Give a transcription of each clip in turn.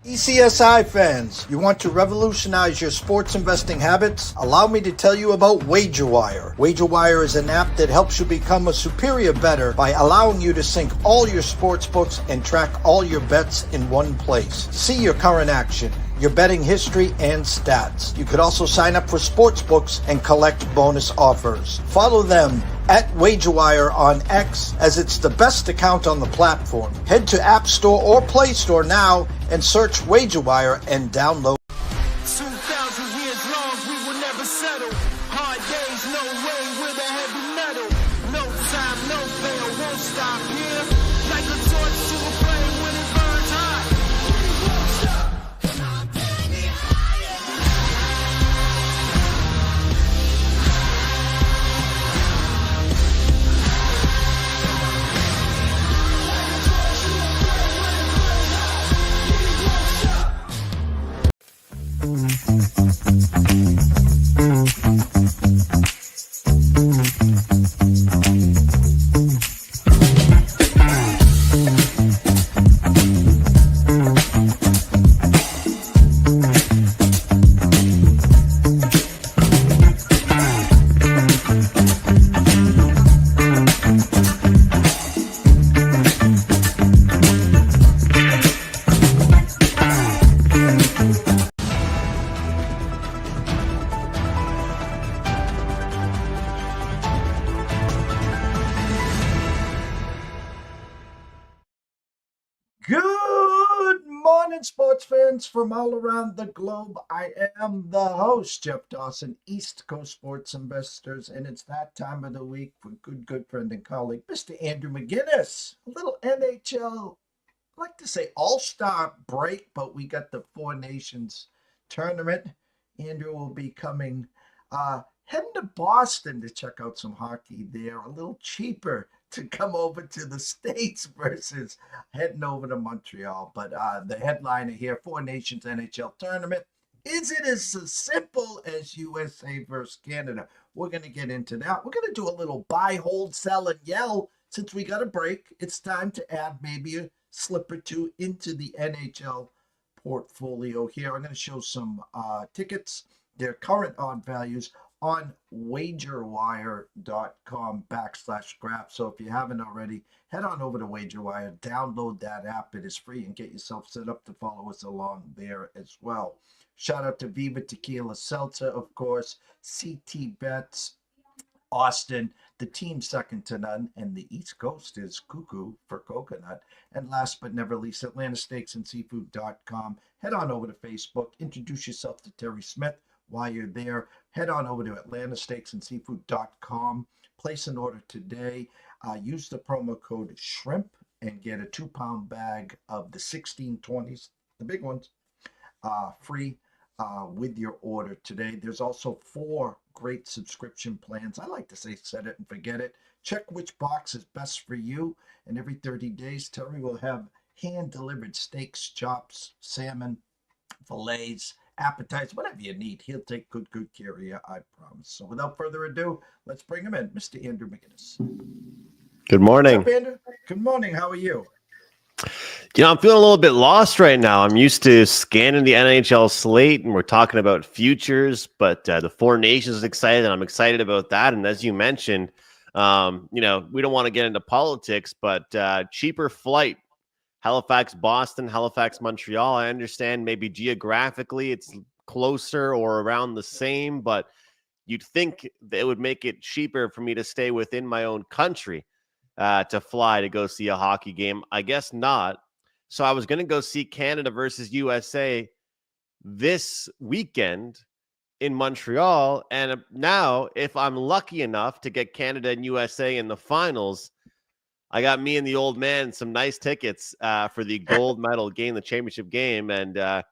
ECSI fans, you want to revolutionize your sports investing habits? Allow me to tell you about WagerWire. WagerWire is an app that helps you become a superior bettor by allowing you to sync all your sports books and track all your bets in one place. See your current action, your betting history, and stats. You could also sign up for sports books and collect bonus offers. Follow them at WagerWire on X, as it's the best account on the platform. Head to App Store or Play Store now and search WagerWire and download. 2,000 years long, we will never settle. Hard days, no rain with a heavy metal. No time, no fail, won't stop here. Like a torch to a flame when it burns hot. We won't stop. Come on, take me higher. Like a torch to a flame when it burns hot. We won't stop. Good morning, sports fans from all around the globe. I am the host, Jeff Dawson, East Coast Sports Investors, and it's that time of the week for good friend and colleague, Mr. Andrew McInnis. A little NHL, I like to say all-star break, but we got the Four Nations Tournament. Andrew will be coming, heading to Boston to check out some hockey there, a little cheaper to come over to the States versus heading over to Montreal. But the headliner here, Four Nations NHL Tournament. Is it as simple as USA versus Canada? We're going to get into that. We're going to do a little buy, hold, sell, and yell. Since we got a break, it's time to add maybe a slip or two into the NHL portfolio here. I'm going to show some tickets, their current odd values, on wagerwire.com/grab. So if you haven't already, head on over to WagerWire, download that app. It is free, and get yourself set up to follow us along there as well. Shout out to Viva Tequila Seltzer, of course, CT Bets, Austin, the team second to none, and the East Coast is cuckoo for coconut. And last but never least, AtlantaSteaksAndSeafood.com. Head on over to Facebook, introduce yourself to Terry Smith. While you're there, head on over to AtlantaSteaksAndSeafood.com. Place an order today. Use the promo code SHRIMP and get a 2-pound bag of the 1620s, the big ones, free with your order today. There's also 4 great subscription plans. I like to say set it and forget it. Check which box is best for you. And every 30 days, Terry will have hand-delivered steaks, chops, salmon, fillets, appetites, whatever you need. He'll take good care of you, I promise. So without further ado, let's bring him in, Mr. Andrew McInnis. Good morning. What's up, Andrew? Good morning. How are you? I'm feeling a little bit lost right now. I'm used to scanning the NHL slate, and we're talking about futures, but the Four Nations is excited, and I'm excited about that. And as you mentioned, we don't want to get into politics, but cheaper flight, Halifax, Boston, Halifax, Montreal. I understand maybe geographically it's closer or around the same, but you'd think that it would make it cheaper for me to stay within my own country to fly to go see a hockey game. I guess not. So I was going to go see Canada versus USA this weekend in Montreal. And now, if I'm lucky enough to get Canada and USA in the finals, I got me and the old man some nice tickets for the gold medal game, the championship game. And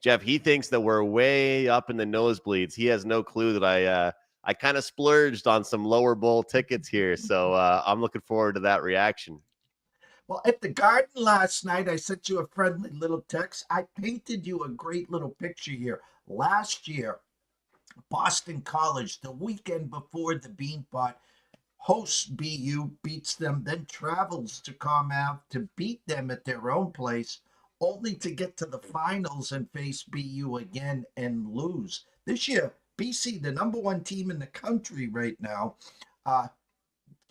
Jeff, he thinks that we're way up in the nosebleeds. He has no clue that I kind of splurged on some lower bowl tickets here. So I'm looking forward to that reaction. Well, at the Garden last night, I sent you a friendly little text. I painted you a great little picture here. Last year, Boston College, the weekend before the Beanpot, hosts BU, beats them, then travels to ComAv to beat them at their own place only to get to the finals and face BU again and lose. This year, BC, the number one team in the country right now, uh,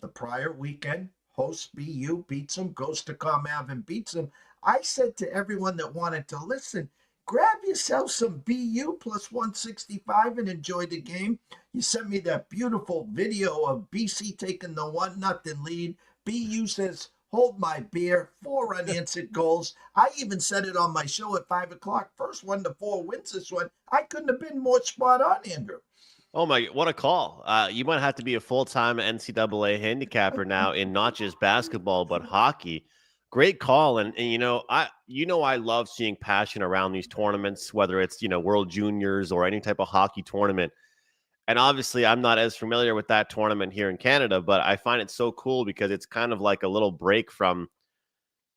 the prior weekend, hosts BU, beats them, goes to COMAV and beats them. I said to everyone that wanted to listen, grab yourself some BU plus 165 and enjoy the game. You sent me that beautiful video of BC taking the 1-0 lead. BU says, hold my beer, 4 unanswered goals. I even said it on my show at 5 o'clock. First 1-4 wins this one. I couldn't have been more spot on, Andrew. Oh my, what a call. You might have to be a full-time NCAA handicapper now in not just basketball, but hockey. Great call. And I love seeing passion around these tournaments, whether it's, World Juniors or any type of hockey tournament. And obviously I'm not as familiar with that tournament here in Canada, but I find it so cool because it's kind of like a little break from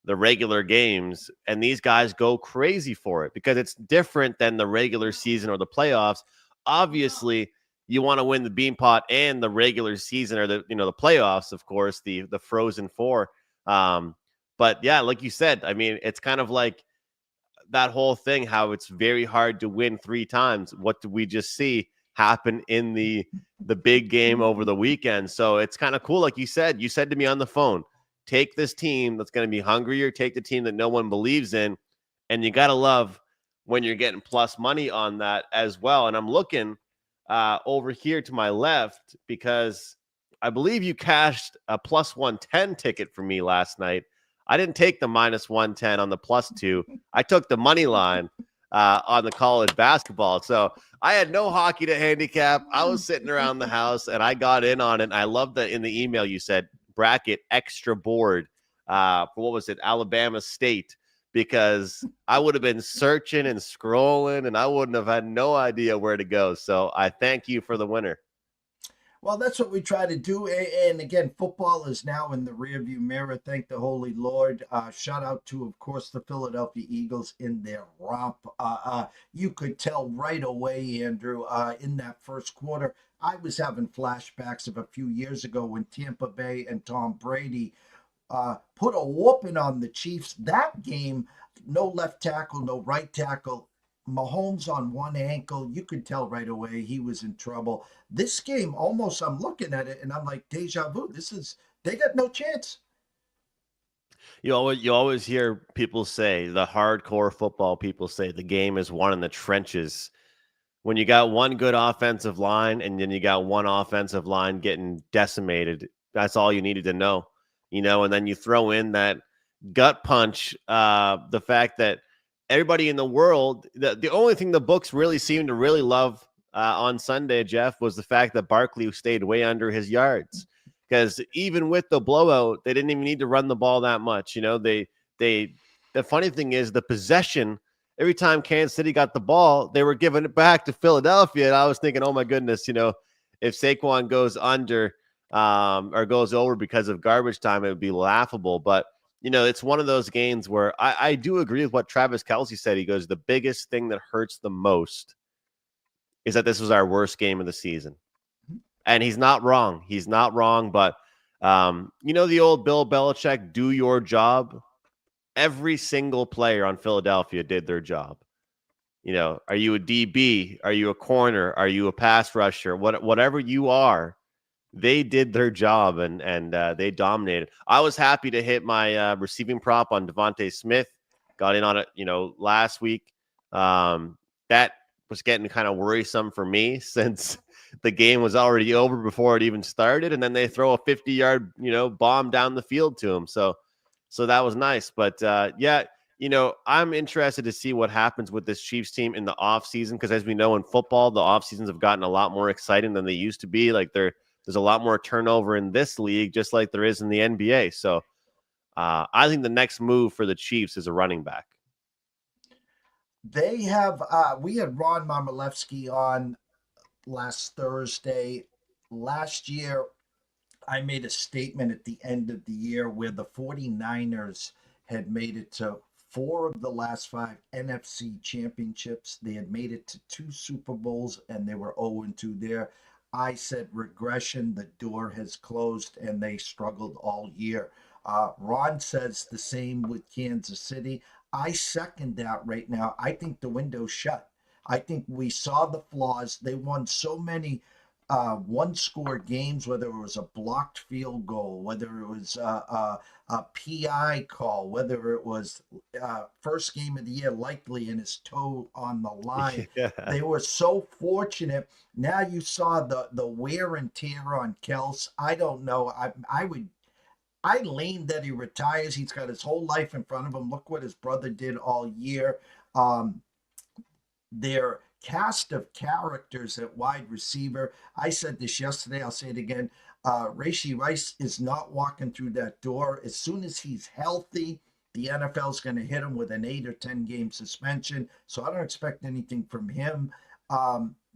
the regular games. And these guys go crazy for it because it's different than the regular season or the playoffs. Obviously, you want to win the Beanpot and the regular season or the playoffs, of course, the Frozen Four. But yeah, like you said, I mean, it's kind of like that whole thing, how it's very hard to win 3 times. What did we just see happen in the big game over the weekend? So it's kind of cool. Like you said to me on the phone, take this team that's going to be hungrier, take the team that no one believes in, and you got to love when you're getting plus money on that as well. And I'm looking over here to my left because I believe you cashed a plus 110 ticket for me last night. I didn't take the minus 110 on the plus 2. I took the money line on the college basketball. So I had no hockey to handicap. I was sitting around the house and I got in on it. I love that in the email you said bracket extra board for what was it, Alabama State, because I would have been searching and scrolling and I wouldn't have had no idea where to go. So I thank you for the winner. Well, that's what we try to do. And again, football is now in the rearview mirror. Thank the Holy Lord. Shout out to, of course, the Philadelphia Eagles in their romp. You could tell right away, Andrew, in that first quarter, I was having flashbacks of a few years ago when Tampa Bay and Tom Brady put a whooping on the Chiefs. That game, no left tackle, no right tackle. Mahomes on one ankle, you could tell right away he was in trouble. This game, almost, I'm looking at it and I'm like, deja vu. They got no chance. You always hear people say, the hardcore football people say, the game is won in the trenches. When you got one good offensive line and then you got one offensive line getting decimated, that's all you needed to know, and then you throw in that gut punch, the fact that everybody in the world, the only thing the books really seemed to really love on Sunday, Jeff, was the fact that Barkley stayed way under his yards. Because even with the blowout, they didn't even need to run the ball that much. The funny thing is the possession, every time Kansas City got the ball, they were giving it back to Philadelphia. And I was thinking, oh my goodness, if Saquon goes under or goes over because of garbage time, it would be laughable. But it's one of those games where I do agree with what Travis Kelce said. He goes, the biggest thing that hurts the most is that this was our worst game of the season. And he's not wrong. He's not wrong. But, the old Bill Belichick, do your job. Every single player on Philadelphia did their job. Are you a DB? Are you a corner? Are you a pass rusher? Whatever you are, they did their job and they dominated. I was happy to hit my receiving prop on Devontae Smith. Got in on it, last week. That was getting kind of worrisome for me since the game was already over before it even started. And then they throw a 50-yard, bomb down the field to him. So that was nice. But I'm interested to see what happens with this Chiefs team in the offseason. Because as we know in football, the off seasons have gotten a lot more exciting than they used to be. Like there's a lot more turnover in this league, just like there is in the NBA. So I think the next move for the Chiefs is a running back. They have, we had Ron Marmolewski on last Thursday. Last year, I made a statement at the end of the year where the 49ers had made it to 4 of the last 5 NFC championships. They had made it to 2 Super Bowls and they were 0-2 there. I said regression, the door has closed, and they struggled all year. Ron says the same with Kansas City. I second that right now. I think the window's shut. I think we saw the flaws. They won so many one-score games, whether it was a blocked field goal, whether it was a PI call, whether it was first game of the year, likely in his toe on the line. Yeah. They were so fortunate. Now you saw the wear and tear on Kels. I don't know. I lean that he retires. He's got his whole life in front of him. Look what his brother did all year. Um, their cast of characters at wide receiver. I said this yesterday. I'll say it again. Rashee Rice is not walking through that door. As soon as he's healthy, the NFL's going to hit him with an 8 or 10 game suspension. So I don't expect anything from him.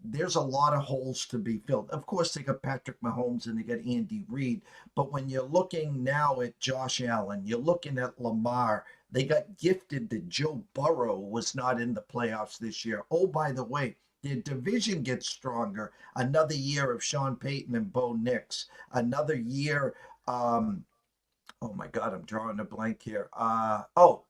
There's a lot of holes to be filled. Of course, they got Patrick Mahomes and they got Andy Reid. But when you're looking now at Josh Allen, you're looking at Lamar, they got gifted that Joe Burrow was not in the playoffs this year. Oh, by the way, their division gets stronger. Another year of Sean Payton and Bo Nix. Another year. Oh my God, I'm drawing a blank here. Harbaugh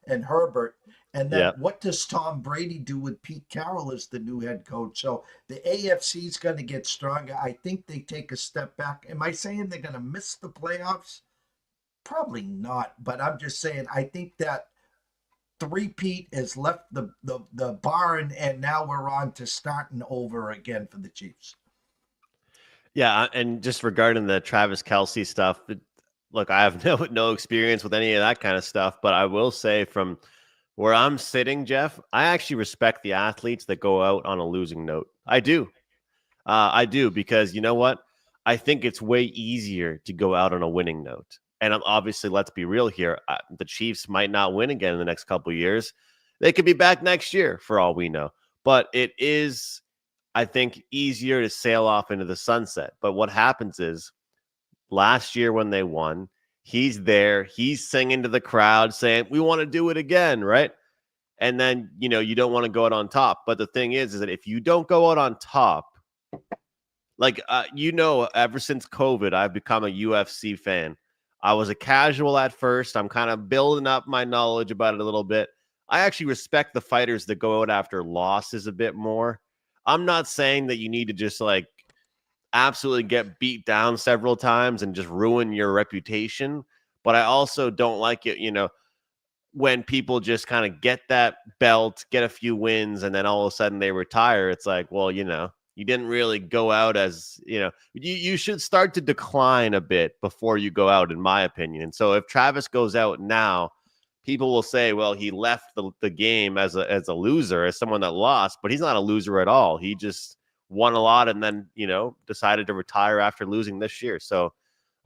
and Herbert. And then Yeah. what does Tom Brady do with Pete Carroll as the new head coach? So the AFC is going to get stronger. I think they take a step back. Am I saying they're going to miss the playoffs? Probably not. But I'm just saying, I think that three-peat has left the barn, and now we're on to starting over again for the Chiefs. Yeah, and just regarding the Travis Kelce stuff, look, I have no experience with any of that kind of stuff, but I will say from where I'm sitting, Jeff, I actually respect the athletes that go out on a losing note. I do. I do, because you know what? I think it's way easier to go out on a winning note. And obviously, let's be real here. The Chiefs might not win again in the next couple of years. They could be back next year for all we know. But it is, I think, easier to sail off into the sunset. But what happens is last year when they won, he's there. He's singing to the crowd saying, we want to do it again, right? And then, you don't want to go out on top. But the thing is that if you don't go out on top, like, ever since COVID, I've become a UFC fan. I was a casual at first. I'm kind of building up my knowledge about it a little bit. I actually respect the fighters that go out after losses a bit more. I'm not saying that you need to just like absolutely get beat down several times and just ruin your reputation. But I also don't like it, when people just kind of get that belt, get a few wins, and then all of a sudden they retire. It's like, well, you didn't really go out as, you should start to decline a bit before you go out, in my opinion. And so if Travis goes out now, people will say, well, he left the game as a loser, as someone that lost, but he's not a loser at all. He just won a lot and then, decided to retire after losing this year. So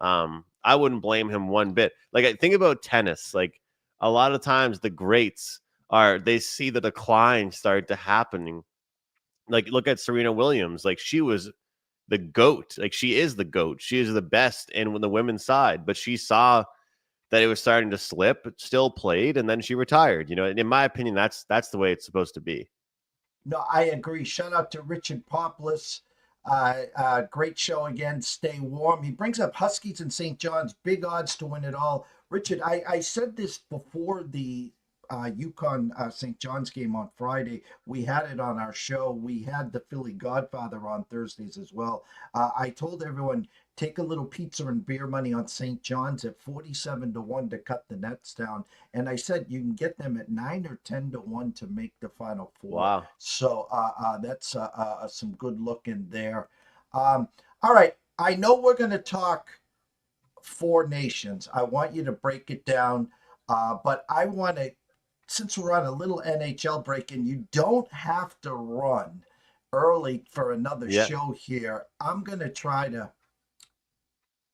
I wouldn't blame him one bit. Like, I think about tennis. Like, a lot of times the greats they see the decline start to happening. Like, look at Serena Williams. Like, she was the GOAT. Like, she is the GOAT. She is the best in the women's side, but she saw that it was starting to slip, still played, and then she retired. In my opinion, that's the way it's supposed to be. No, I agree. Shout out to Richard Poplis. Great show again. Stay warm. He brings up Huskies and St. John's, big odds to win it all. Richard, I said this before the UConn St. John's game on Friday. We had it on our show. We had the Philly Godfather on Thursdays as well. I told everyone, take a little pizza and beer money on St. John's at 47-1 to cut the nets down. And I said you can get them at 9 or 10-1 to make the Final Four. Wow. So that's some good look in there. All right. I know we're going to talk Four Nations. I want you to break it down. But I want to, since we're on a little NHL break and you don't have to run early for another show here, I'm going to try to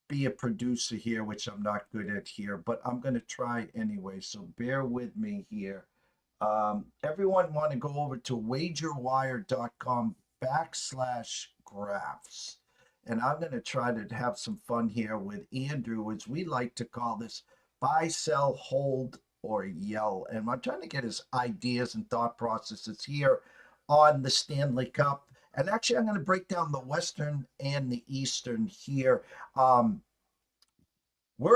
be a producer here, which I'm not good at here, but I'm going to try anyway. So bear with me here. Everyone want to go over to wagerwire.com/graphs. And I'm going to try to have some fun here with Andrew, as we like to call this, buy, sell, hold, or yell. And I'm trying to get his ideas and thought processes here on the Stanley Cup. And actually, I'm going to break down the Western and the Eastern here. We're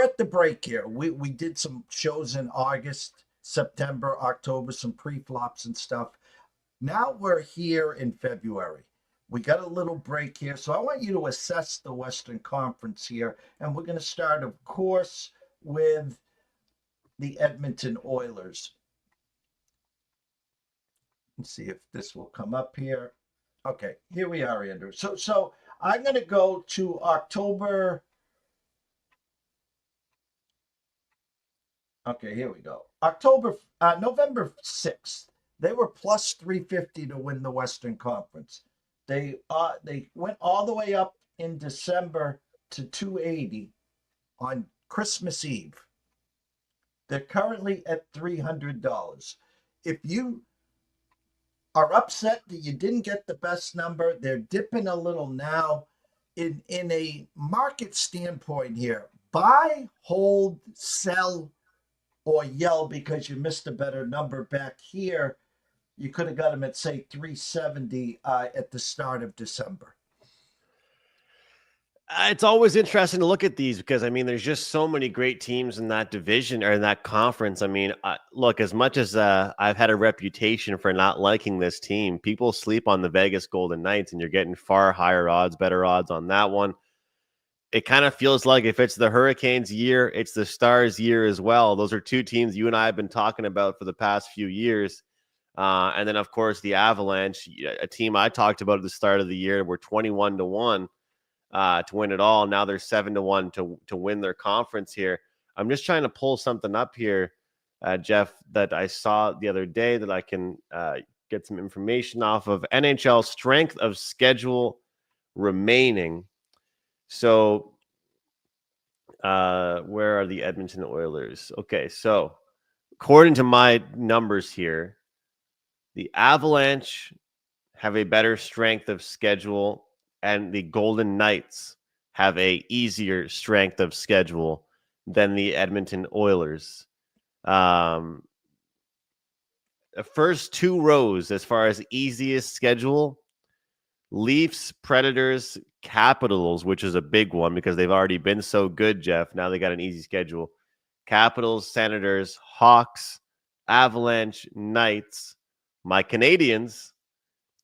at the break here. We did some shows in August, September, October, some pre-flops and stuff. Now we're here in February. We got a little break here. So I want you to assess the Western Conference here. And we're going to start, of course, with the Edmonton Oilers. Let's see if this will come up here. Okay, here we are, Andrew. So I'm going to go to October. Okay, here we go. November 6th. They were plus 350 to win the Western Conference. They went all the way up in December to 280 on Christmas Eve. They're currently at $300. If you are upset that you didn't get the best number, they're dipping a little now. In a market standpoint here, buy, hold, sell, or yell because you missed a better number back here. You could have got them at, say, 370 at the start of December. It's always interesting to look at these because, I mean, there's just so many great teams in that division or in that conference. I mean, look, as much as I've had a reputation for not liking this team, people sleep on the Vegas Golden Knights, and you're getting far higher odds, better odds on that one. It kind of feels like if it's the Hurricanes year, it's the Stars year as well. Those are two teams you and I have been talking about for the past few years. And then, of course, the Avalanche, a team I talked about at the start of the year, were 21-1 to win it all. Now they're 7-1 to win their conference here. I'm just trying to pull something up here, Jeff, that I saw the other day that I can get some information off of. NHL strength of schedule remaining. So where are the Edmonton Oilers? Okay, so according to my numbers here, the Avalanche have a better strength of schedule, and the Golden Knights have a easier strength of schedule than the Edmonton Oilers. The first two rows, as far as easiest schedule, Leafs, Predators, Capitals, which is a big one because they've already been so good, Jeff. Now they got an easy schedule. Capitals, Senators, Hawks, Avalanche, Knights, my Canadians,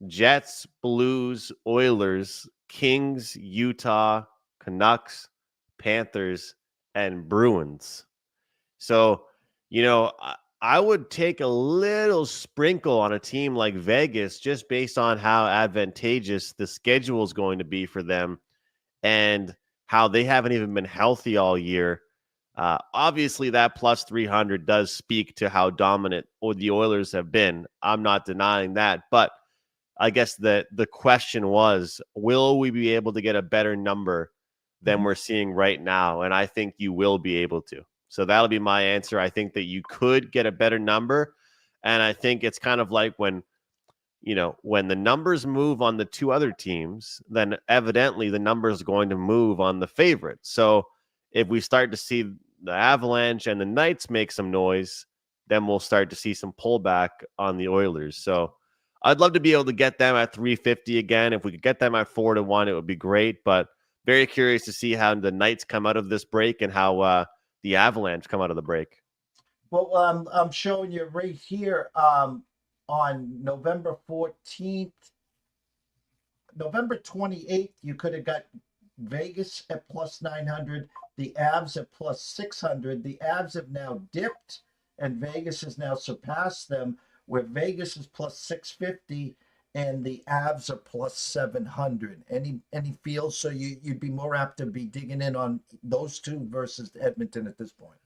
Jets, Blues, Oilers, Kings, Utah, Canucks, Panthers, and Bruins. So, you know, I would take a little sprinkle on a team like Vegas just based on how advantageous the schedule is going to be for them and how they haven't even been healthy all year. Obviously, that plus 300 does speak to how dominant the Oilers have been. I'm not denying that. But I guess the question was, will we be able to get a better number than we're seeing right now? And I think you will be able to. So that'll be my answer. I think that you could get a better number. And I think it's kind of like when the numbers move on the two other teams, then evidently the number is going to move on the favorite. So if we start to see the Avalanche and the Knights make some noise, then we'll start to see some pullback on the Oilers. So I'd love to be able to get them at 350 again. If we could get them at 4-1, it would be great. But very curious to see how the Knights come out of this break and how the Avalanche come out of the break. Well, I'm showing you right here on November 14th, November 28th, you could have got Vegas at plus 900, the Avs at plus 600. The Avs have now dipped, and Vegas has now surpassed them, where Vegas is plus 650 and the Avs are plus 700. Any feels? So you'd be more apt to be digging in on those two versus Edmonton at this point.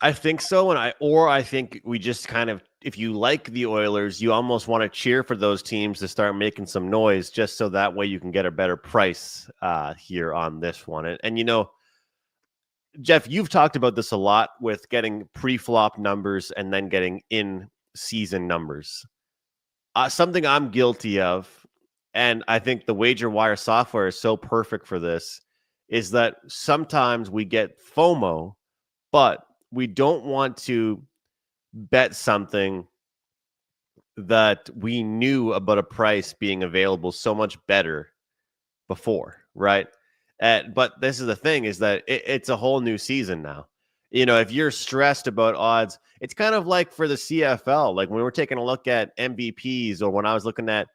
I think so, and I think we just kind of, if you like the Oilers, you almost want to cheer for those teams to start making some noise, just so that way you can get a better price here on this one. And you know, Jeff, you've talked about this a lot with getting pre-flop numbers and then getting in-season numbers. Something I'm guilty of, and I think the Wager Wire software is so perfect for this, is that sometimes we get FOMO, but we don't want to bet something that we knew about a price being available so much better before, right? But this is the thing, is that it's a whole new season now. if you're stressed about odds, it's kind of like for the CFL, like when we're taking a look at MVPs or when I was looking at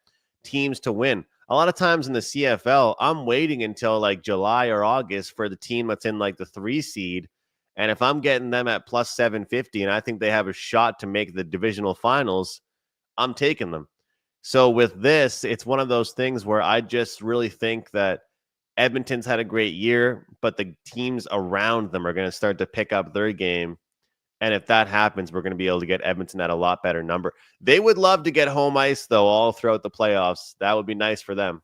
teams to win. A lot of times in the CFL, I'm waiting until like July or August for the team that's in like the 3 seed. And if I'm getting them at plus 750 and I think they have a shot to make the divisional finals, I'm taking them. So with this, it's one of those things where I just really think that Edmonton's had a great year, but the teams around them are going to start to pick up their game. And if that happens, we're going to be able to get Edmonton at a lot better number. They would love to get home ice, though, all throughout the playoffs. That would be nice for them.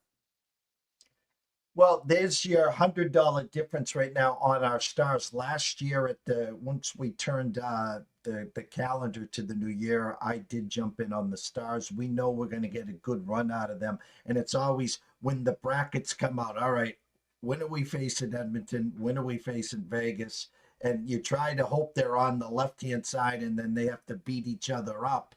Well, there's your $100 difference right now on our stars. Last year, once we turned the calendar to the new year, I did jump in on the stars. We know we're going to get a good run out of them, and it's always when the brackets come out. All right, when are we facing Edmonton? When are we facing Vegas? And you try to hope they're on the left-hand side, and then they have to beat each other up,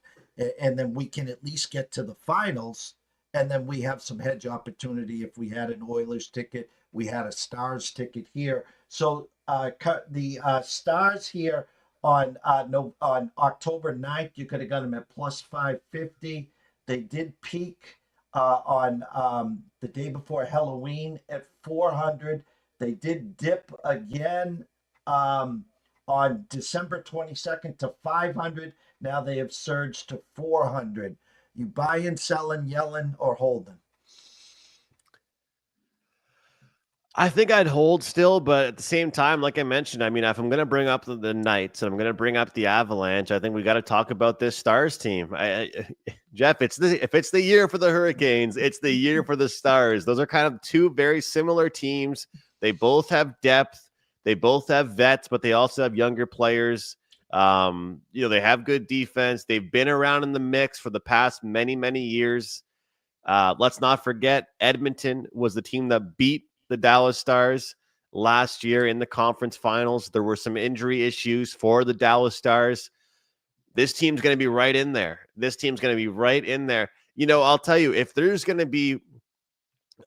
and then we can at least get to the finals. And then we have some hedge opportunity if we had an Oilers ticket, we had a Stars ticket here. So the Stars here on October 9th, you could have got them at plus 550. They did peak on the day before Halloween at 400. They did dip again on December 22nd to 500. Now they have surged to 400. You buying, selling, yelling, or holding? I think I'd hold still, but at the same time, like I mentioned, I mean, if I'm going to bring up the Knights and I'm going to bring up the Avalanche, I think we got to talk about this Stars team. Jeff, if it's the year for the Hurricanes, it's the year for the Stars. Those are kind of two very similar teams. They both have depth. They both have vets, but they also have younger players. They have good defense. They've been around in the mix for the past many, many years. Let's not forget Edmonton was the team that beat the Dallas Stars last year in the conference finals. There were some injury issues for the Dallas Stars. This team's going to be right in there. I'll tell you, if there's going to be,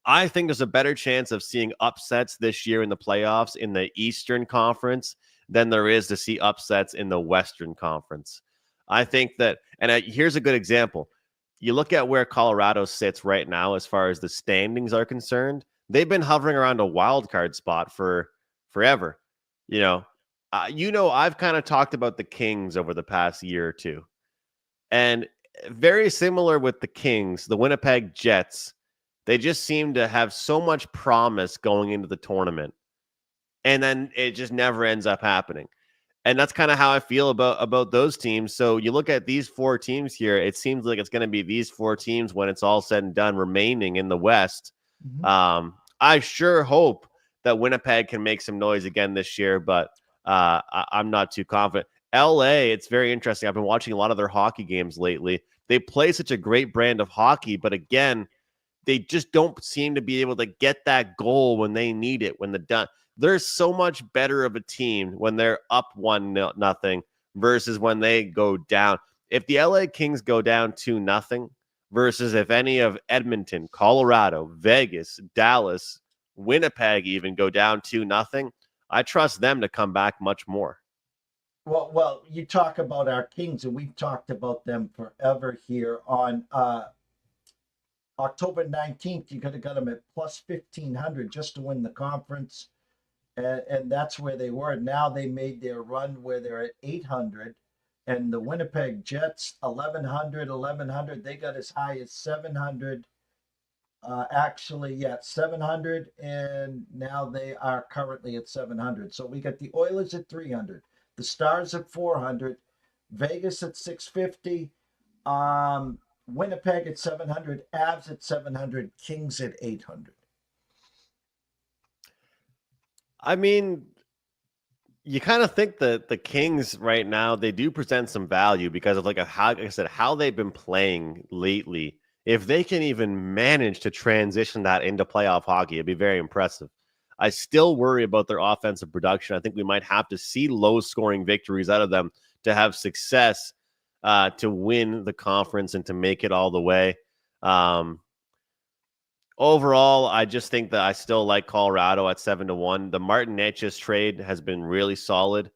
I think there's a better chance of seeing upsets this year in the playoffs in the Eastern Conference than there is to see upsets in the Western Conference. I think that, and here's a good example. You look at where Colorado sits right now as far as the standings are concerned. They've been hovering around a wild card spot for forever. I've kind of talked about the Kings over the past year or two. And very similar with the Kings, the Winnipeg Jets, they just seem to have so much promise going into the tournament. And then it just never ends up happening. And that's kind of how I feel about those teams. So you look at these 4 teams here, it seems like it's going to be these 4 teams when it's all said and done remaining in the West. Mm-hmm. I sure hope that Winnipeg can make some noise again this year, but I'm not too confident. LA, it's very interesting. I've been watching a lot of their hockey games lately. They play such a great brand of hockey, but again, they just don't seem to be able to get that goal when they need it, when they're so much better of a team when they're up 1-0 versus when they go down. If the LA Kings go down 2-0 versus if any of Edmonton, Colorado, Vegas, Dallas, Winnipeg even go down 2-0, I trust them to come back much more. Well, you talk about our Kings, and we've talked about them forever here. On October 19th, you could have got them at plus 1,500 just to win the conference. And that's where they were. Now they made their run where they're at 800. And the Winnipeg Jets, 1,100. They got as high as 700. 700. And now they are currently at 700. So we got the Oilers at 300. The Stars at 400. Vegas at 650. Winnipeg at 700. Avs at 700. Kings at 800. I mean, you kind of think that the Kings right now, they do present some value because of how they've been playing lately. If they can even manage to transition that into playoff hockey, it'd be very impressive. I still worry about their offensive production. I think we might have to see low-scoring victories out of them to have success to win the conference and to make it all the way. Overall, I just think that I still like Colorado at 7-1. The Martin Necas trade has been really solid.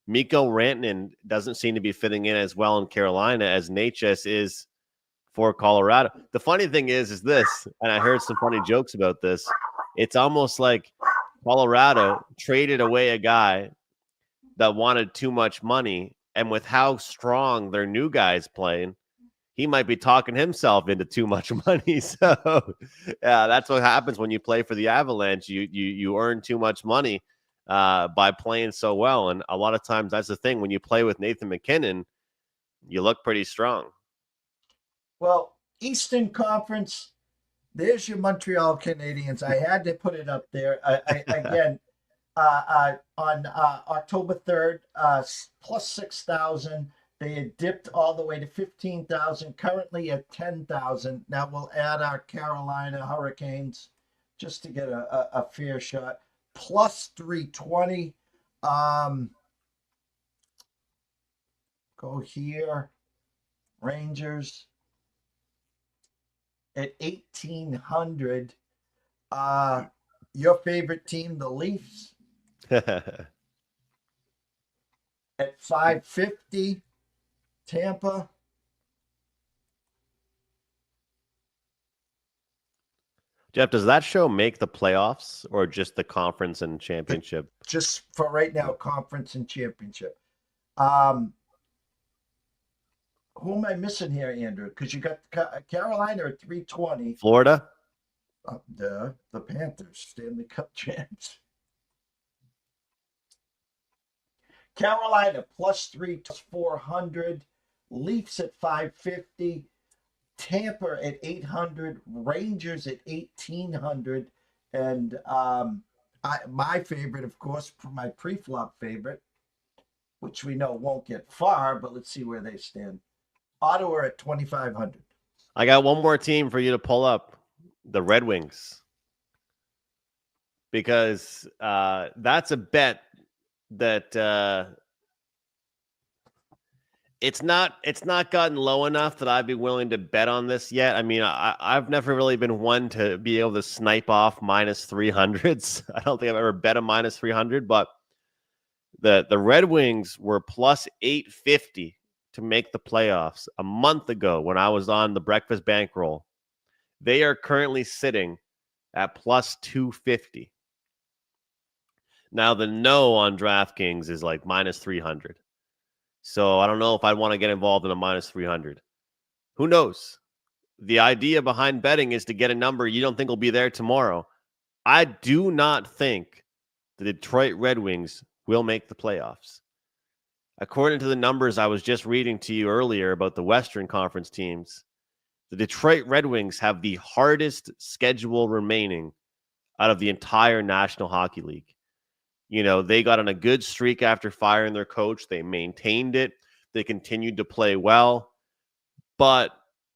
Mikko Rantanen doesn't seem to be fitting in as well in Carolina as Naches is for Colorado. The funny thing is this, and I heard some funny jokes about this. It's almost like Colorado traded away a guy that wanted too much money, and with how strong their new guy's playing, he might be talking himself into too much money. So, yeah, that's what happens when you play for the Avalanche. You earn too much money by playing so well, and a lot of times that's the thing. When you play with Nathan McKinnon, you look pretty strong. Well, Eastern Conference, there's your Montreal Canadiens. I had to put it up there. Again, on October 3rd, plus 6,000. They had dipped all the way to 15,000, currently at 10,000. Now we'll add our Carolina Hurricanes just to get a fair shot. Plus 320. Go here. Rangers at 1,800. Your favorite team, the Leafs, at 550. Tampa. Jeff, does that show make the playoffs or just the conference and championship? Just for right now, conference and championship. Who am I missing here, Andrew? Because you got Carolina at 320. Florida? The Panthers, Stanley Cup champs. Carolina plus 400. Leafs at 550. Tampa at 800. Rangers at 1,800. And my favorite, of course, my pre-flop favorite, which we know won't get far, but let's see where they stand. Ottawa at 2,500. I got one more team for you to pull up, the Red Wings, because that's a bet that it's not gotten low enough that I'd be willing to bet on this yet. I mean, I've never really been one to be able to snipe off minus 300s. I don't think I've ever bet a minus 300, but the Red Wings were plus 850 to make the playoffs a month ago when I was on the breakfast bankroll. They are currently sitting at plus 250. Now the no on DraftKings is like minus 300. So I don't know if I'd want to get involved in a minus 300. Who knows? The idea behind betting is to get a number you don't think will be there tomorrow. I do not think the Detroit Red Wings will make the playoffs. According to the numbers I was just reading to you earlier about the Western Conference teams, the Detroit Red Wings have the hardest schedule remaining out of the entire National Hockey League. You know, they got on a good streak after firing their coach. They maintained it. They continued to play well. But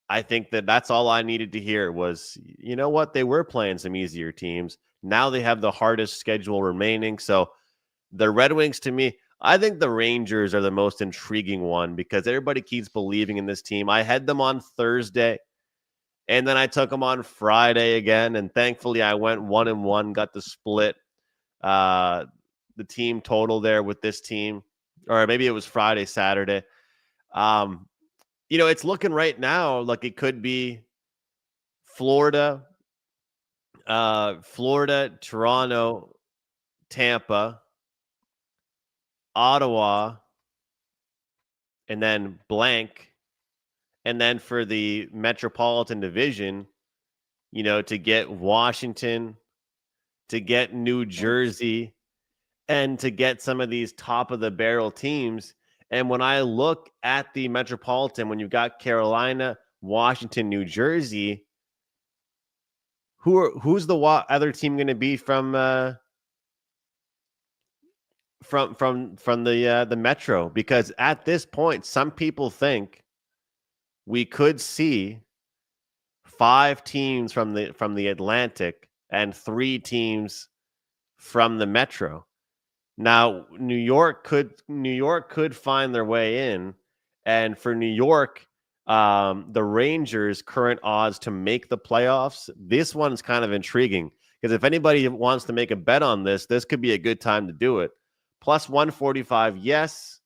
I think that's all I needed to hear was, you know what? They were playing some easier teams. Now they have the hardest schedule remaining. So the Red Wings, to me, I think the Rangers are the most intriguing one because everybody keeps believing in this team. I had them on Thursday, and then I took them on Friday again. And thankfully, I went 1-1, got the split. The team total there with this team, or maybe it was Friday, Saturday. You know, it's looking right now like it could be Florida, Toronto, Tampa, Ottawa, and then blank. And then for the Metropolitan Division, you know, to get Washington, to get New Jersey, and to get some of these top of the barrel teams. And when I look at the Metropolitan, when you've got Carolina, Washington, New Jersey, who's the other team going to be from the Metro? Because at this point, some people think we could see 5 teams from the Atlantic and 3 teams from the Metro. Now, New York could find their way in, and for New York, the Rangers' current odds to make the playoffs, this one's kind of intriguing because if anybody wants to make a bet on this, this could be a good time to do it. Plus 145, yes.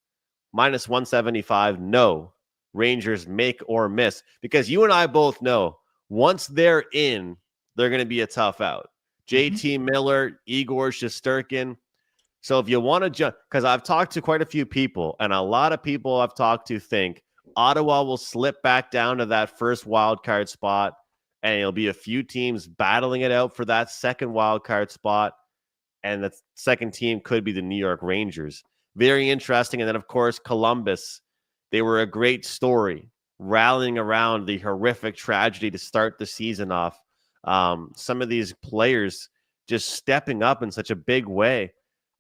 Minus 175, no. Rangers make or miss. Because you and I both know once they're in, they're going to be a tough out. JT Miller, Igor Shesterkin. So if you want to jump, because I've talked to quite a few people, and a lot of people I've talked to think Ottawa will slip back down to that first wild card spot, and it'll be a few teams battling it out for that second wild card spot, and the second team could be the New York Rangers. Very interesting. And then, of course, Columbus. They were a great story, rallying around the horrific tragedy to start the season off. Some of these players just stepping up in such a big way.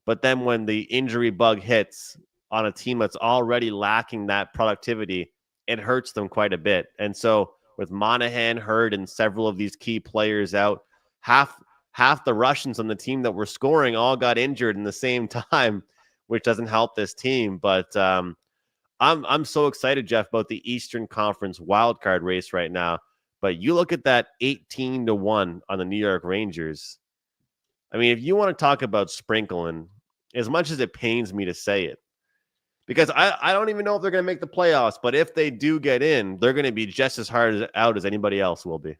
But then when the injury bug hits on a team that's already lacking that productivity, it hurts them quite a bit. And so with Monahan hurt and several of these key players out, half the Russians on the team that were scoring all got injured in the same time, which doesn't help this team. But I'm so excited, Jeff, about the Eastern Conference wildcard race right now. But you look at that 18-1 on the New York Rangers. I mean, if you want to talk about sprinkling, as much as it pains me to say it, because I don't even know if they're going to make the playoffs, but if they do get in, they're going to be just as hard out as anybody else will be.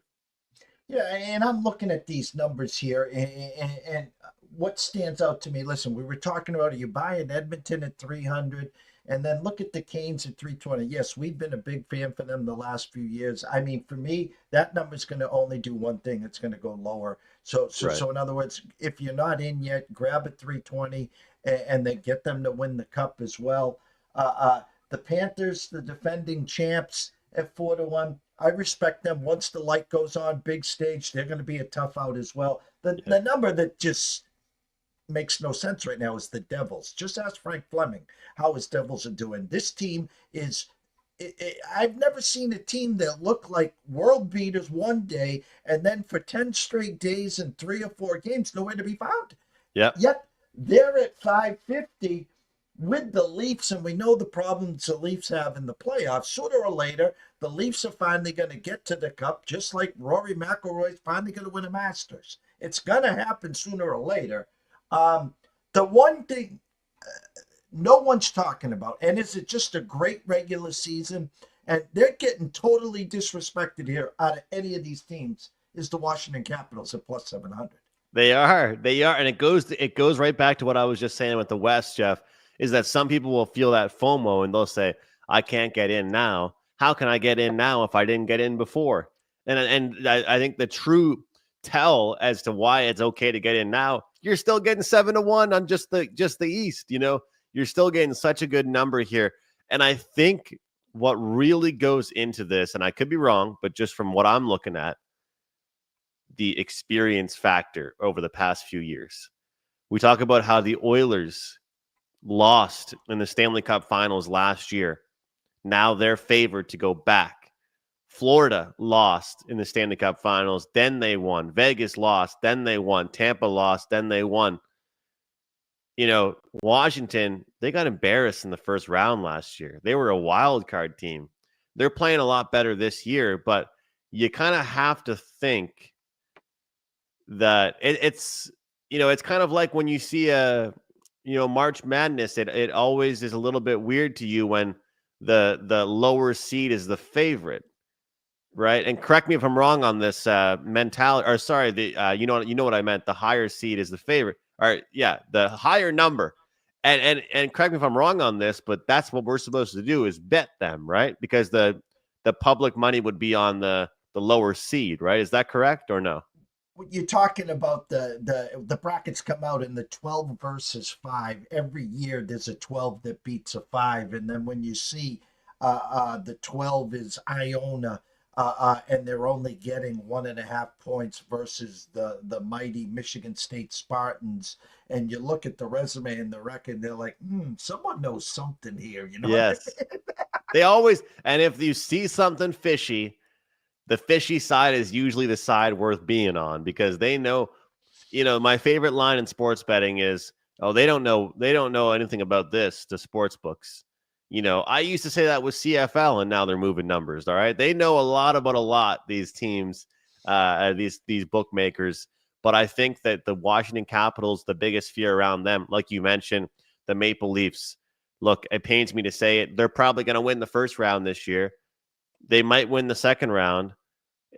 Yeah, and I'm looking at these numbers here, and what stands out to me, listen, we were talking about it. You buy an Edmonton at 300, and then look at the Canes at 320. Yes, we've been a big fan for them the last few years. I mean, for me, that number's going to only do one thing. It's going to go lower. So in other words, if you're not in yet, grab at 320 and then get them to win the cup as well. The Panthers, the defending champs at 4-1. I respect them. Once the light goes on, big stage, they're going to be a tough out as well. The number that just makes no sense right now is the Devils. Just ask Frank Fleming how his Devils are doing. This team is, I've never seen a team that looked like world beaters one day and then for 10 straight days and 3 or 4 games, nowhere to be found. Yeah. Yet they're at 550 with the Leafs, and we know the problems the Leafs have in the playoffs. Sooner or later, the Leafs are finally going to get to the cup, just like Rory McIlroy's finally going to win a Masters. It's going to happen sooner or later. The one thing no one's talking about, and is it just a great regular season, and they're getting totally disrespected here out of any of these teams, is the Washington Capitals at plus 700. They are, and it goes right back to what I was just saying with the West, Jeff, is that some people will feel that FOMO and they'll say, I can't get in now. How can I get in now if I didn't get in before? And I think the true tell as to why it's okay to get in now, you're still getting 7-1 on just the East. You know, you're still getting such a good number here. And I think what really goes into this, and I could be wrong, but just from what I'm looking at, the experience factor over the past few years. We talk about how the Oilers lost in the Stanley Cup Finals last year. Now they're favored to go back. Florida lost in the Stanley Cup Finals, then they won. Vegas lost, then they won. Tampa lost, then they won. You know, Washington, they got embarrassed in the first round last year. They were a wild card team. They're playing a lot better this year, but you kind of have to think that it's, you know, it's kind of like when you see a, you know, March Madness, it always is a little bit weird to you when the lower seed is the favorite, right? And correct me if I'm wrong on this mentality, or sorry, you know what I meant. The higher seed is the favorite. All right, yeah, the higher number. And correct me if I'm wrong on this, but that's what we're supposed to do is bet them, right? Because the public money would be on the lower seed, right? Is that correct or no? You're talking about the brackets come out in the 12 versus 5. Every year there's a 12 that beats a 5, and then when you see the 12 is Iona, and they're only getting 1.5 points versus the mighty Michigan State Spartans, and you look at the resume and the record, they're like, someone knows something here, you know? Yes. They always, and if you see something fishy, the fishy side is usually the side worth being on, because they know, you know, my favorite line in sports betting is, oh, they don't know anything about this to sports books. You know, I used to say that with CFL, and now they're moving numbers. All right. They know a lot about a lot, these teams, these bookmakers. But I think that the Washington Capitals, the biggest fear around them, like you mentioned, the Maple Leafs. Look, it pains me to say it. They're probably going to win the first round this year. They might win the second round.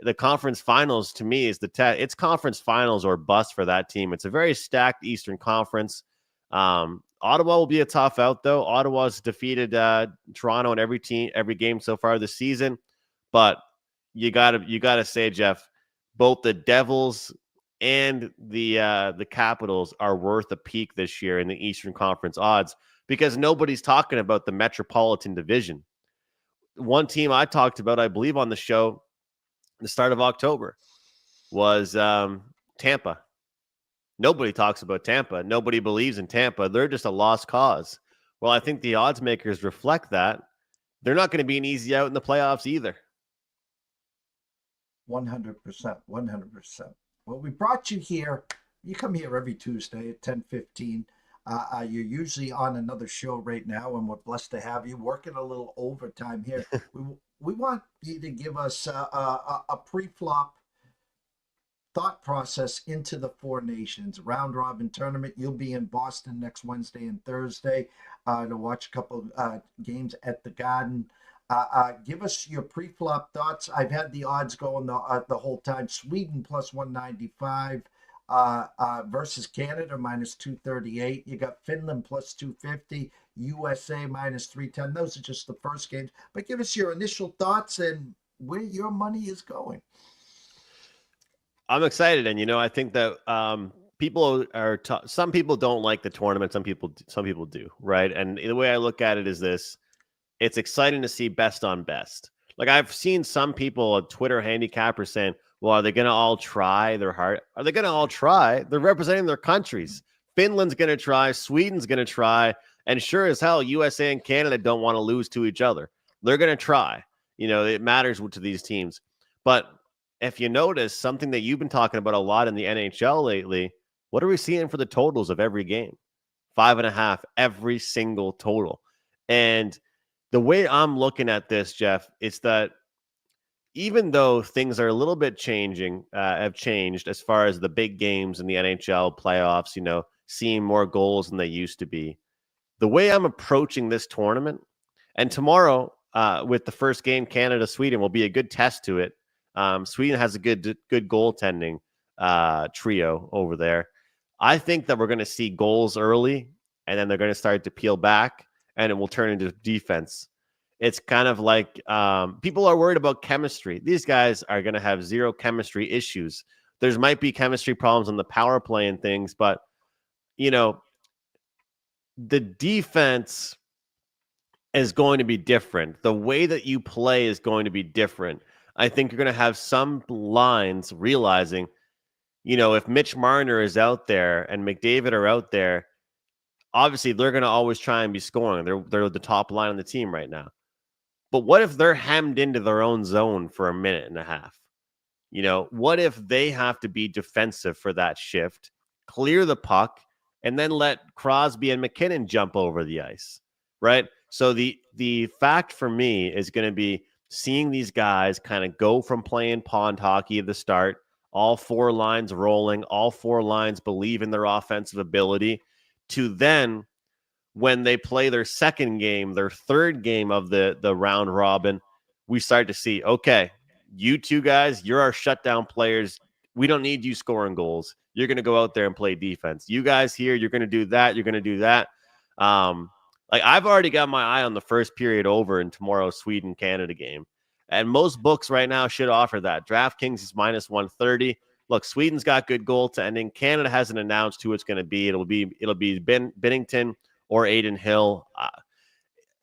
The conference finals, to me, is the test. It's conference finals or bust for that team. It's a very stacked Eastern Conference. Ottawa will be a tough out, though. Ottawa's defeated Toronto in every game so far this season. But you gotta say, Jeff, both the Devils and the Capitals are worth a peek this year in the Eastern Conference odds because nobody's talking about the Metropolitan Division. One team I talked about, I believe, on the show the start of October was Tampa. Nobody talks about Tampa. Nobody believes in Tampa. They're just a lost cause. Well, I think the odds makers reflect that. They're not going to be an easy out in the playoffs either. 100%. 100%. Well, we brought you here. You come here every Tuesday at 10:15. You're usually on another show right now, and we're blessed to have you working a little overtime here. We want you to give us a pre-flop thought process into the Four Nations round robin tournament. You'll be in Boston next Wednesday and Thursday to watch a couple games at the Garden. Give us your pre-flop thoughts. I've had the odds going the whole time. Sweden plus 195 versus Canada minus 238. You got Finland plus 250, USA minus 310. Those are just the first games. But give us your initial thoughts and where your money is going. I'm excited, and I think that people are some people don't like the tournament. Some people do, right? And the way I look at it is this: it's exciting to see best on best. Like I've seen some people, Twitter handicappers, saying, "Well, are they going to all try their heart? Are they going to all try? They're representing their countries. Finland's going to try, Sweden's going to try, and sure as hell, USA and Canada don't want to lose to each other. They're going to try. It matters to these teams, but." If you notice something that you've been talking about a lot in the NHL lately, what are we seeing for the totals of every game? 5.5, every single total. And the way I'm looking at this, Jeff, is that even though things are a little bit have changed as far as the big games in the NHL playoffs, seeing more goals than they used to be. The way I'm approaching this tournament, and tomorrow with the first game, Canada-Sweden, will be a good test to it. Sweden has a good goaltending trio over there. I think that we're going to see goals early, and then they're going to start to peel back, and it will turn into defense. It's kind of like people are worried about chemistry. These guys are going to have zero chemistry issues. There might be chemistry problems on the power play and things, but, the defense is going to be different. The way that you play is going to be different. I think you're going to have some lines realizing, if Mitch Marner is out there and McDavid are out there, obviously they're going to always try and be scoring. They're the top line on the team right now. But what if they're hemmed into their own zone for a minute and a half? What if they have to be defensive for that shift, clear the puck, and then let Crosby and McKinnon jump over the ice, right? So the fact for me is going to be seeing these guys kind of go from playing pond hockey at the start, all four lines rolling, all four lines believe in their offensive ability, to then when they play their second game, their third game of the round robin, we start to see, okay, you two guys, you're our shutdown players. We don't need you scoring goals. You're going to go out there and play defense. You guys here, you're going to do that. You're going to do that. I've already got my eye on the first period over in tomorrow's Sweden-Canada game. And most books right now should offer that. DraftKings is minus 130. Look, Sweden's got good goaltending. Canada hasn't announced who it's going to be. It'll be Binnington or Aiden Hill.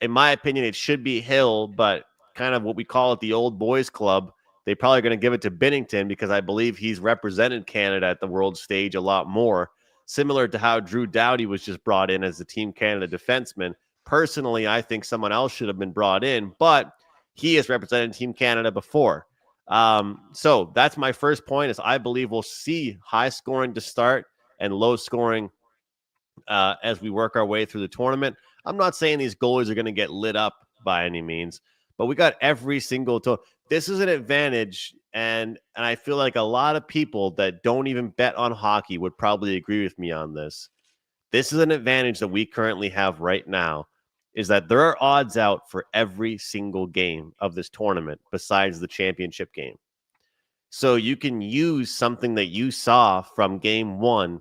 In my opinion, it should be Hill, but kind of what we call it the old boys club. They're probably going to give it to Binnington because I believe he's represented Canada at the world stage a lot more. Similar to how Drew Doughty was just brought in as the Team Canada defenseman. Personally, I think someone else should have been brought in, but he has represented Team Canada before. So that's my first point is I believe we'll see high scoring to start and low scoring as we work our way through the tournament. I'm not saying these goalies are going to get lit up by any means, but we got every single this is an advantage, and I feel like a lot of people that don't even bet on hockey would probably agree with me on this. This is an advantage that we currently have right now, is that there are odds out for every single game of this tournament besides the championship game. So you can use something that you saw from game 1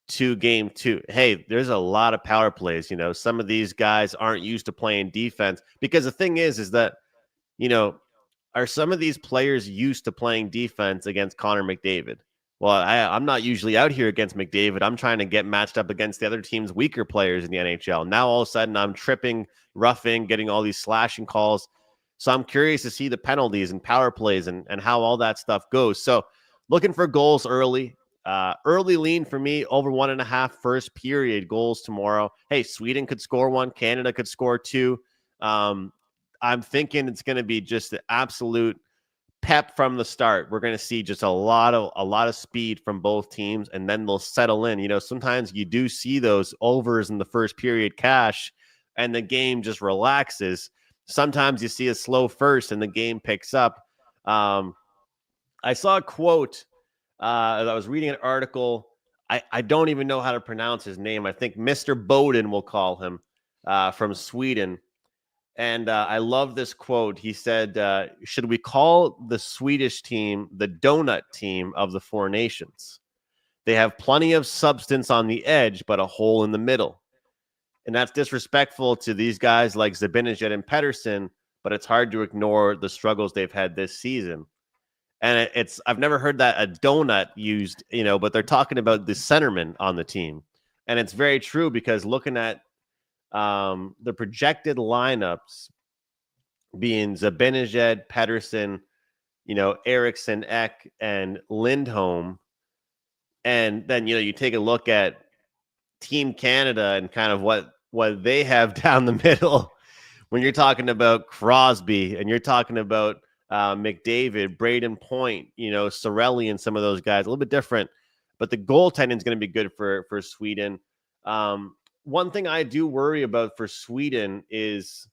to game 2. Hey, there's a lot of power plays. Some of these guys aren't used to playing defense, because the thing is that, are some of these players used to playing defense against Connor McDavid? Well, I'm not usually out here against McDavid. I'm trying to get matched up against the other team's weaker players in the NHL. Now, all of a sudden, I'm tripping, roughing, getting all these slashing calls. So I'm curious to see the penalties and power plays and how all that stuff goes. So looking for goals early. Early lean for me, over 1.5 first period goals tomorrow. Hey, Sweden could score 1. Canada could score 2. I'm thinking it's going to be just the absolute pep from the start. We're going to see just a lot of speed from both teams, and then they'll settle in. Sometimes you do see those overs in the first period cash, and the game just relaxes. Sometimes you see a slow first, and the game picks up. I saw a quote. I was reading an article. I don't even know how to pronounce his name. I think Mr. Bowden, we'll call him, from Sweden. And I love this quote. He said, should we call the Swedish team the donut team of the four nations? They have plenty of substance on the edge, but a hole in the middle. And that's disrespectful to these guys like Zibanejad and Pettersson, but it's hard to ignore the struggles they've had this season. And I've never heard that a donut used, but they're talking about the centerman on the team. And it's very true, because looking at the projected lineups being Zibanejad, Pettersson, Eriksson, Ek, and Lindholm. And then, you take a look at Team Canada and kind of what they have down the middle when you're talking about Crosby and you're talking about McDavid, Braden Point, Sorelli, and some of those guys, a little bit different. But the goaltending is going to be good for Sweden. One thing I do worry about for Sweden is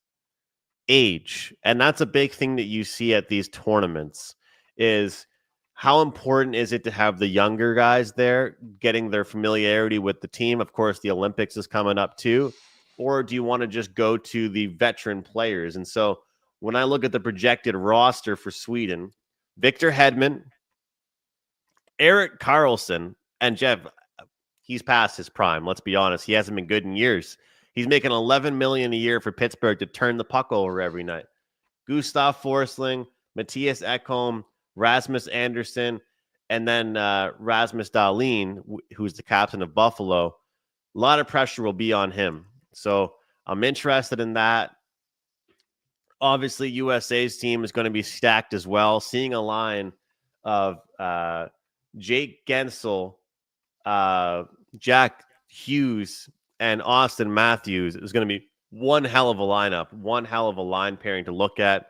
age. And that's a big thing that you see at these tournaments, is how important is it to have the younger guys there getting their familiarity with the team? Of course, the Olympics is coming up too. Or do you want to just go to the veteran players? And so when I look at the projected roster for Sweden, Victor Hedman, Erik Karlsson, and Jeff, he's past his prime. Let's be honest. He hasn't been good in years. He's making $11 million a year for Pittsburgh to turn the puck over every night. Gustav Forsling, Matthias Ekholm, Rasmus Andersson, and then Rasmus Dahlin, who's the captain of Buffalo. A lot of pressure will be on him. So I'm interested in that. Obviously, USA's team is going to be stacked as well. Seeing a line of Jake Gensel, Jack Hughes, and Austin Matthews is going to be one hell of a lineup, one hell of a line pairing to look at.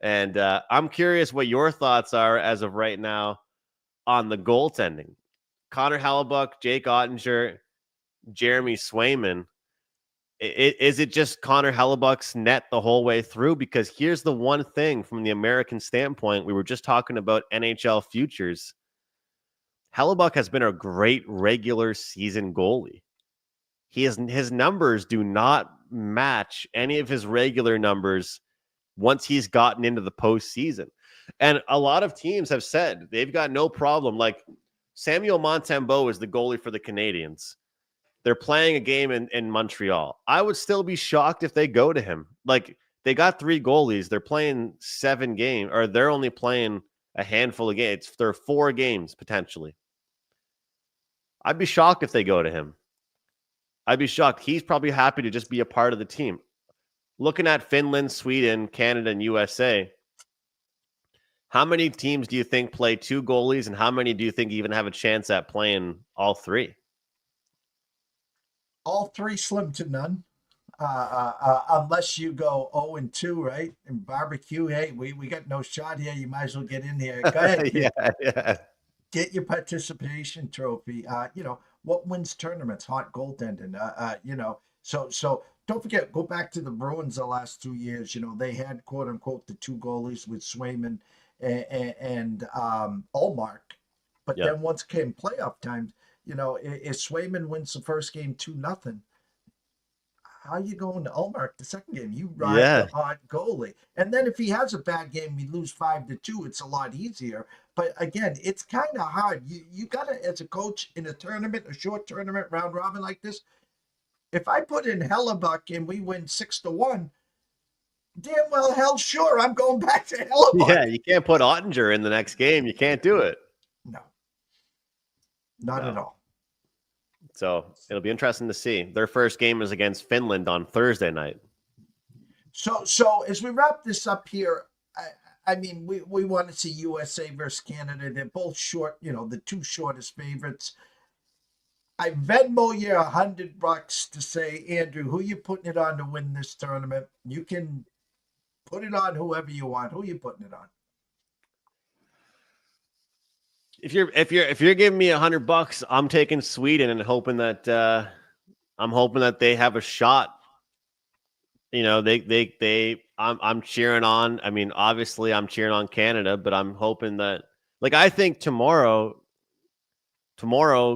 And I'm curious what your thoughts are as of right now on the goaltending. Connor Hellebuyck, Jake Ottinger, Jeremy Swayman. Is it just Connor Hellebuyck's net the whole way through? Because here's the one thing from the American standpoint. We were just talking about NHL futures. Hellebuyck has been a great regular season goalie. His numbers do not match any of his regular numbers once he's gotten into the postseason. And a lot of teams have said they've got no problem. Like Samuel Montembeault is the goalie for the Canadiens. They're playing a game in Montreal. I would still be shocked if they go to him. Like, they got 3 goalies. They're playing 7 games, or they're only playing a handful of games. They're 4 games, potentially. I'd be shocked if they go to him. I'd be shocked. He's probably happy to just be a part of the team. Looking at Finland, Sweden, Canada, and USA, how many teams do you think play 2 goalies, and how many do you think even have a chance at playing all 3? All 3 slim to none. Unless you go 0-2, right? And barbecue, hey, we got no shot here. You might as well get in here. Go ahead, kid. Yeah. Get your participation trophy. What wins tournaments? Hot goaltending. So don't forget, go back to the Bruins the last 2 years. They had, quote unquote, the 2 goalies with Swayman and Ullmark. But then once came playoff times, if Swayman wins the first game 2-0, how are you going to Ullmark the second game? You ride Yeah. the hot goalie. And then if he has a bad game, we lose 5-2, it's a lot easier. But again, it's kind of hard. You got to, as a coach in a tournament, a short tournament, round robin like this, if I put in Hellebuck and we win 6-1, damn well hell sure I'm going back to Hellebuck. Yeah, you can't put Ottinger in the next game. You can't do it. No, not at all. So it'll be interesting to see. Their first game is against Finland on Thursday night. So as we wrap this up here, I mean, we want to see USA versus Canada. They're both short, the two shortest favorites. I Venmo you $100 to say, Andrew, who you putting it on to win this tournament? You can put it on whoever you want. Who you putting it on? If you're giving me $100, I'm taking Sweden and hoping that they have a shot. I'm cheering on. I mean, obviously I'm cheering on Canada, but I'm hoping that, I think tomorrow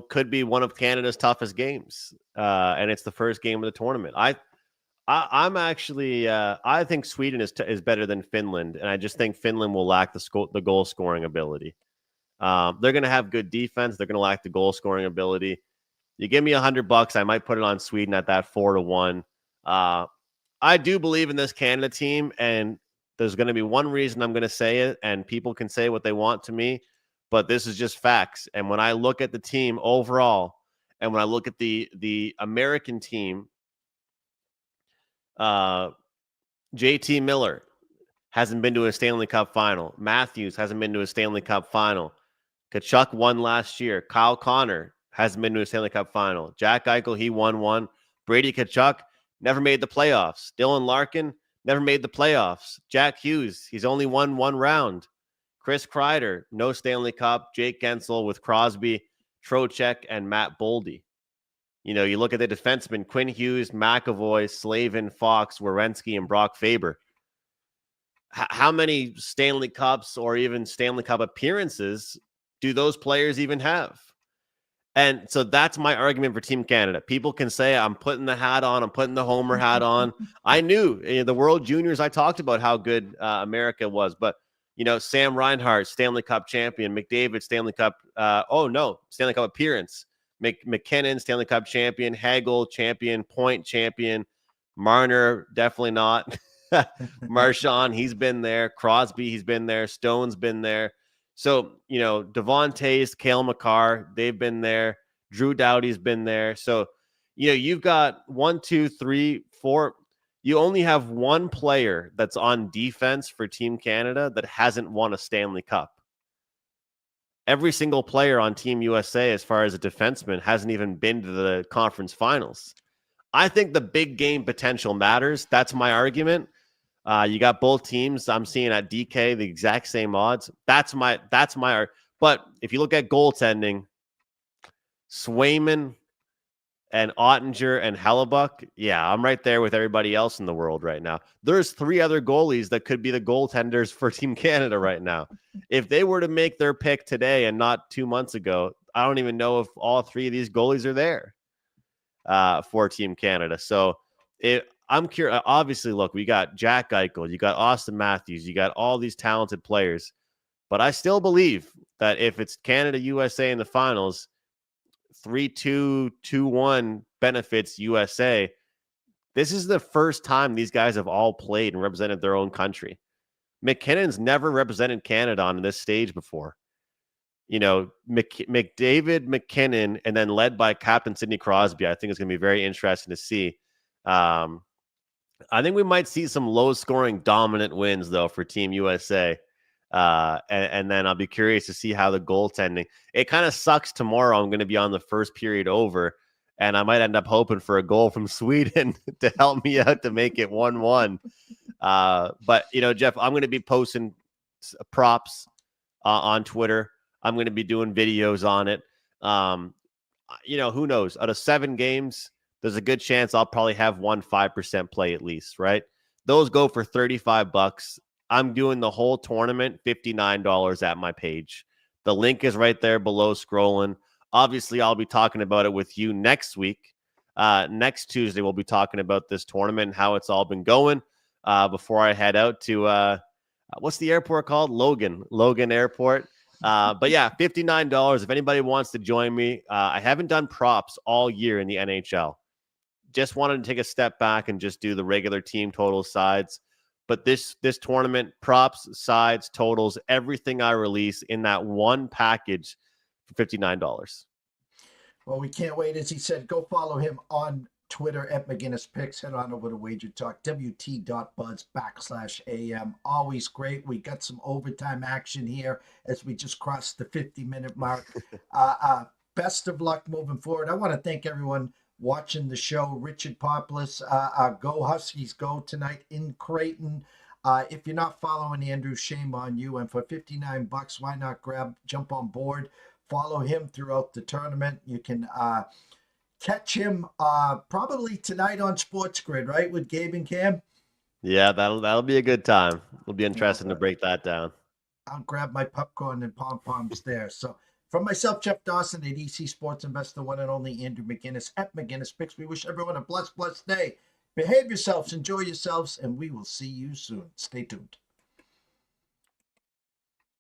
could be one of Canada's toughest games. And it's the first game of the tournament. I'm actually I think Sweden is better than Finland, and I just think Finland will lack the goal scoring ability. They're going to have good defense. They're going to lack the goal scoring ability. You give me $100, I might put it on Sweden at that 4-1. I do believe in this Canada team, and there's going to be one reason I'm going to say it, and people can say what they want to me, but this is just facts. And when I look at the team overall, and when I look at the American team, JT Miller hasn't been to a Stanley Cup final. Matthews hasn't been to a Stanley Cup final. Tkachuk won last year. Kyle Connor hasn't been to a Stanley Cup final. Jack Eichel, he won one. Brady Tkachuk never made the playoffs. Dylan Larkin never made the playoffs. Jack Hughes, he's only won one round. Chris Kreider, no Stanley Cup. Jake Gensel with Crosby, Trocheck, and Matt Boldy. You look at the defensemen, Quinn Hughes, McAvoy, Slavin, Fox, Werenski, and Brock Faber. How many Stanley Cups or even Stanley Cup appearances do those players even have? And so that's my argument for Team Canada. People can say, I'm putting the hat on, I'm putting the Homer hat on. I knew the World Juniors, I talked about how good America was, but Sam Reinhart, Stanley Cup champion, McDavid, Stanley Cup, Stanley Cup appearance, McKinnon, Stanley Cup champion, Hagel, champion, Point champion, Marner, definitely not. Marchand, he's been there. Crosby, he's been there. Stone's been there. So, Devon Tays, Cale Makar, they've been there. Drew Doughty's been there. So, you've got 1, 2, 3, 4. You only have one player that's on defense for Team Canada that hasn't won a Stanley Cup. Every single player on Team USA, as far as a defenseman, hasn't even been to the conference finals. I think the big game potential matters. That's my argument. You got both teams. I'm seeing at DK the exact same odds. That's my. But if you look at goaltending, Swayman and Ottinger and Hellebuck, yeah, I'm right there with everybody else in the world right now. There's 3 other goalies that could be the goaltenders for Team Canada right now. If they were to make their pick today and not 2 months ago, I don't even know if all 3 of these goalies are there for Team Canada. So I'm curious. Obviously, look, we got Jack Eichel, you got Austin Matthews, you got all these talented players. But I still believe that if it's Canada, USA in the finals, 3-2, 2-1 benefits USA. This is the first time these guys have all played and represented their own country. McKinnon's never represented Canada on this stage before. McDavid, McKinnon, and then led by Captain Sidney Crosby, I think it's going to be very interesting to see. I think we might see some low-scoring, dominant wins, though, for Team USA. And then I'll be curious to see how the goaltending. It kind of sucks tomorrow. I'm going to be on the first period over, and I might end up hoping for a goal from Sweden to help me out to make it 1-1. But, Jeff, I'm going to be posting props on Twitter. I'm going to be doing videos on it. Who knows? Out of 7 games, there's a good chance I'll probably have 5% play at least, right? Those go for $35. I'm doing the whole tournament, $59 at my page. The link is right there below scrolling. Obviously, I'll be talking about it with you next week. Next Tuesday, we'll be talking about this tournament and how it's all been going before I head out to what's the airport called? Logan Airport. But yeah, $59. If anybody wants to join me, I haven't done props all year in the NHL. Just wanted to take a step back and just do the regular team total sides. But this tournament, props, sides, totals, everything I release in that one package for $59. Well, we can't wait. As he said, go follow him on Twitter at McInnis Picks. Head on over to Wager Talk, WT.buzz/AM. Always great. We got some overtime action here as we just crossed the 50-minute mark. Best of luck moving forward. I want to thank everyone watching the show. Richard Poplis, go Huskies, go tonight in Creighton. If you're not following Andrew, shame on you. And for $59, why not jump on board, follow him throughout the tournament. You can catch him probably tonight on Sports Grid, right, with Gabe and Cam? Yeah, that'll be a good time. It'll be interesting to break that down. I'll grab my popcorn and pom-poms there. So from myself, Jeff Dawson, at EC Sports Investor, one and only Andrew McInnis at McInnis Picks, we wish everyone a blessed day. Behave yourselves, enjoy yourselves, and we will see you soon. Stay tuned.